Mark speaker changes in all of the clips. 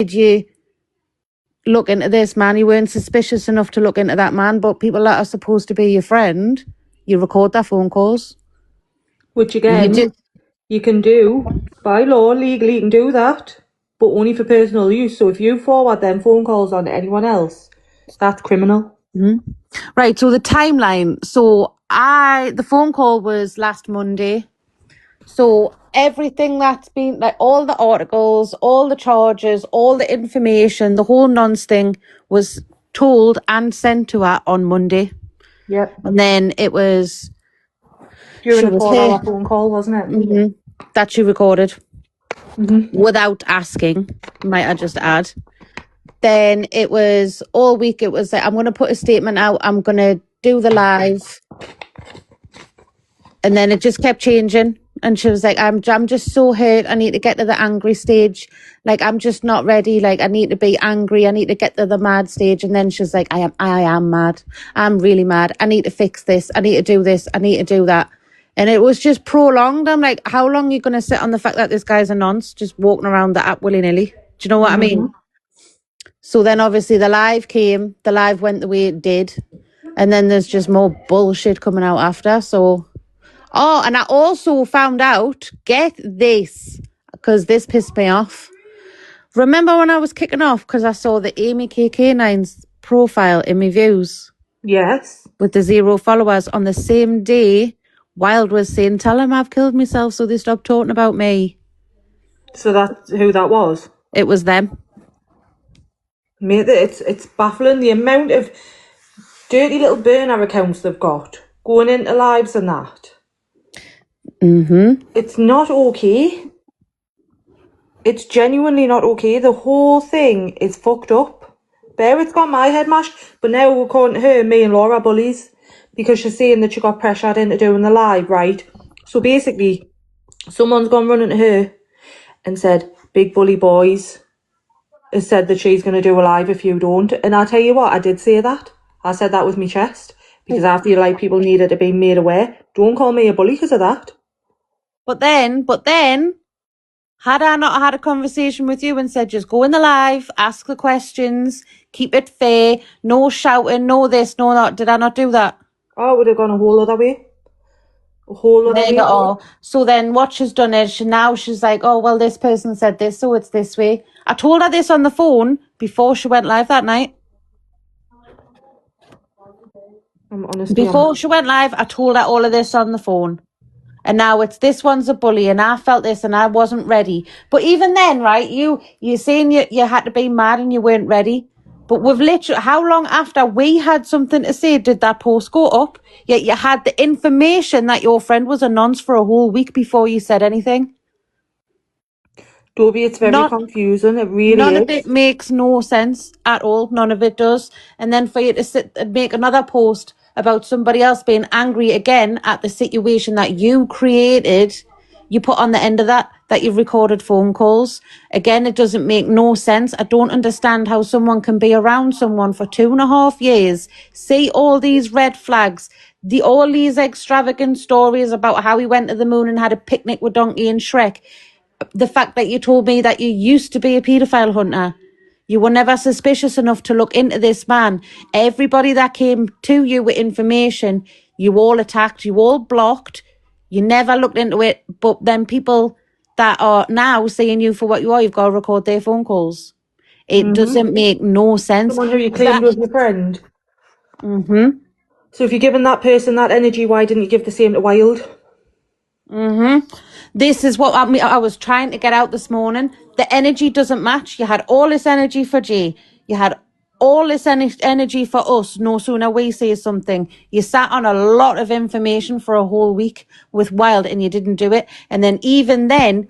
Speaker 1: did you look into this man? You weren't suspicious enough to look into that man, but people that are supposed to be your friend, you record their phone calls.
Speaker 2: Which again, you can do by law, legally, you can do that, but only for personal use. So if you forward them phone calls on to anyone else, that's criminal.
Speaker 1: Mm-hmm. Right, so the timeline. So the phone call was last Monday. So everything that's been, like all the articles, all the charges, all the information, the whole nonce thing was told and sent to her on Monday.
Speaker 2: Yep.
Speaker 1: And then it was...
Speaker 2: During a 4-hour phone call, wasn't it?
Speaker 1: Mm-hmm. That she recorded. Mm-hmm. Without asking, might I just add. Then it was all week, it was like, I'm going to put a statement out, I'm going to do the live. And then it just kept changing. And she was like, I'm just so hurt. I need to get to the angry stage. Like, I'm just not ready. Like, I need to be angry. I need to get to the mad stage. And then she's like, I am mad. I'm really mad. I need to fix this. I need to do this. I need to do that. And it was just prolonged. I'm like, how long are you going to sit on the fact that this guy's a nonce just walking around the app willy-nilly? Do you know what I mean? So then obviously the live came. The live went the way it did. And then there's just more bullshit coming out after. So... Oh, and I also found out, get this, because this pissed me off. Remember when I was kicking off because I saw the Amy KK9's profile in my views?
Speaker 2: Yes.
Speaker 1: With the 0 followers on the same day, Wild was saying, tell him I've killed myself so they stop talking about me.
Speaker 2: So that's who that was?
Speaker 1: It was them.
Speaker 2: Mate, it's baffling the amount of dirty little burner accounts they've got going into lives and that.
Speaker 1: Mm-hmm.
Speaker 2: It's not okay. It's genuinely not okay. The whole thing is fucked up. It's got my head mashed, but now according to her, me and Laura are bullies because she's saying that she got pressured into doing the live, right? So basically, someone's gone running to her and said, Bigbullyboys has said that she's going to do a live if you don't. And I'll tell you what, I did say that. I said that with my chest because I feel like people needed to be made aware. Don't call me a bully because of that.
Speaker 1: But then, had I not had a conversation with you and said, just go in the live, ask the questions, keep it fair, no shouting, no this, no that, did I not do that?
Speaker 2: Oh, I would have gone a whole other way. A whole other way.
Speaker 1: Oh. So then what she's done is she's like, oh, well, this person said this, so it's this way. I told her this on the phone before she went live that night. Before she went live, I told her all of this on the phone. And now it's this one's a bully and I felt this and I wasn't ready. But even then, right, you're saying you had to be mad and you weren't ready. But we've literally, how long after we had something to say did that post go up? Yet you had the information that your friend was a nonce for a whole week before you said anything.
Speaker 2: Dobie, it's very confusing. It really is.
Speaker 1: None of it makes no sense at all. None of it does. And then for you to sit and make another post about somebody else being angry again at the situation that you created, you put on the end of that you've recorded phone calls. Again, it doesn't make no sense. I don't understand how someone can be around someone for 2.5 years, see all these red flags, all these extravagant stories about how he went to the moon and had a picnic with Donkey and Shrek. The fact that you told me that you used to be a paedophile hunter. You were never suspicious enough to look into this man. Everybody that came to you with information, you all attacked, you all blocked. You never looked into it. But then people that are now seeing you for what you are, you've got to record their phone calls. It doesn't make no sense.
Speaker 2: Someone who you claimed was your friend.
Speaker 1: Mm-hmm.
Speaker 2: So if you're giving that person that energy, why didn't you give the same to Wild?
Speaker 1: Mm-hmm. This is what I was trying to get out this morning. The energy doesn't match. You had all this energy for Jay. You had all this energy for us. No sooner we say something. You sat on a lot of information for a whole week with Wild and you didn't do it. And then even then,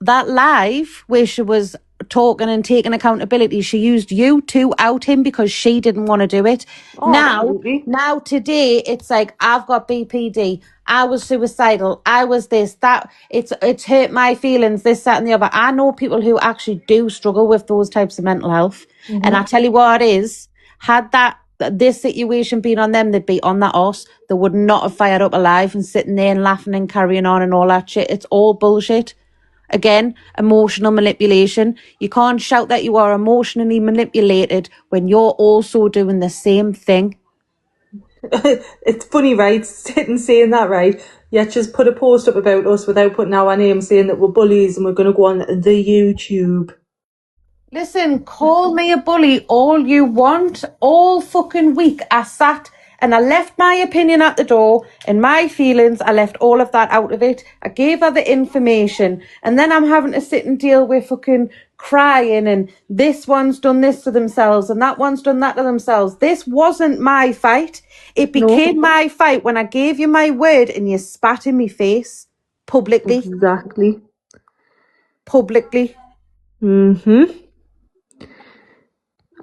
Speaker 1: that live where she was talking and taking accountability, she used you to out him because she didn't want to do it. Now today it's like, I've got BPD, I was suicidal, I was this, that, it's hurt my feelings, this, that and the other. I know people who actually do struggle with those types of mental health. And I tell you what it is, had this situation been on them, they'd be on that horse. They would not have fired up alive and sitting there and laughing and carrying on and all that shit. It's all bullshit. Again, emotional manipulation. You can't shout that you are emotionally manipulated when you're also doing the same thing.
Speaker 2: It's funny, right? Sitting saying that, right? Yet just put a post up about us without putting our name, saying that we're bullies and we're going to go on the YouTube.
Speaker 1: Listen, call me a bully all you want. All fucking week I sat and I left my opinion at the door and my feelings, I left all of that out of it. I gave her the information and then I'm having to sit and deal with fucking crying and this one's done this to themselves and that one's done that to themselves. This wasn't my fight. It became my fight when I gave you my word and you spat in my face publicly.
Speaker 2: Exactly.
Speaker 1: Publicly.
Speaker 2: I'm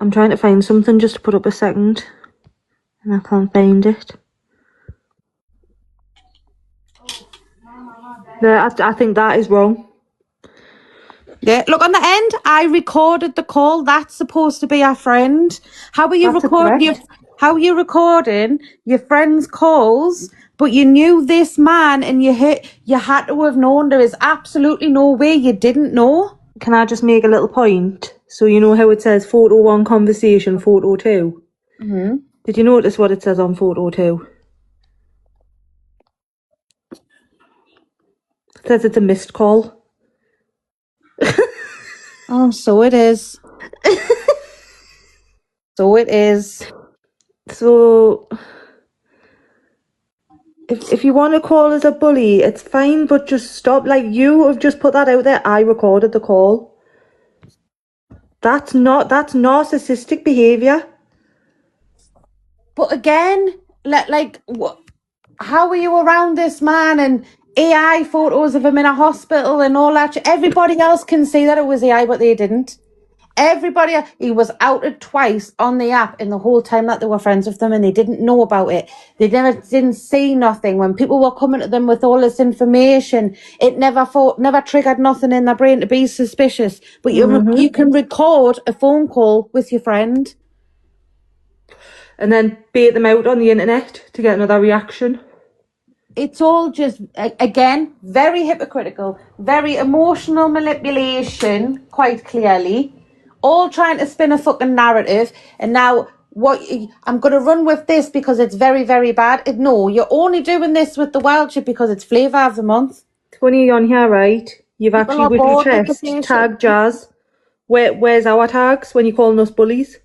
Speaker 2: trying to find something just to put up a second and I can't find it. No, I think that is wrong.
Speaker 1: Yeah, look, on the end, I recorded the call. That's supposed to be our friend. How are you recording? How are you recording your friend's calls? But you knew this man, and you had to have known. There is absolutely no way you didn't know.
Speaker 2: Can I just make a little point? So you know how it says photo 1 conversation, photo 2?
Speaker 1: Mm-hmm.
Speaker 2: Did you notice what it says on photo 2? It says it's a missed call.
Speaker 1: Oh, so it is. So it is.
Speaker 2: So if you want to call us a bully, it's fine, but just stop. Like, you have just put that out there. I recorded the call. That's narcissistic behaviour.
Speaker 1: But again, how are you around this man and AI photos of him in a hospital and all that? Everybody else can see that it was AI, but they didn't. Everybody, he was outed twice on the app in the whole time that they were friends with them and they didn't know about it. They didn't see nothing. When people were coming to them with all this information, it never triggered nothing in their brain to be suspicious. But you can record a phone call with your friend.
Speaker 2: And then bait them out on the internet to get another reaction.
Speaker 1: It's all just, again, very hypocritical, very emotional manipulation, quite clearly. All trying to spin a fucking narrative. And now, I'm going to run with this because it's very, very bad. No, you're only doing this with the wild shit because it's flavour of the month.
Speaker 2: It's funny on here, right? You've
Speaker 1: People
Speaker 2: actually
Speaker 1: are
Speaker 2: with your
Speaker 1: bored with the
Speaker 2: chest
Speaker 1: same
Speaker 2: tagged
Speaker 1: shit.
Speaker 2: Jazz. Where's our tags when you're calling us bullies?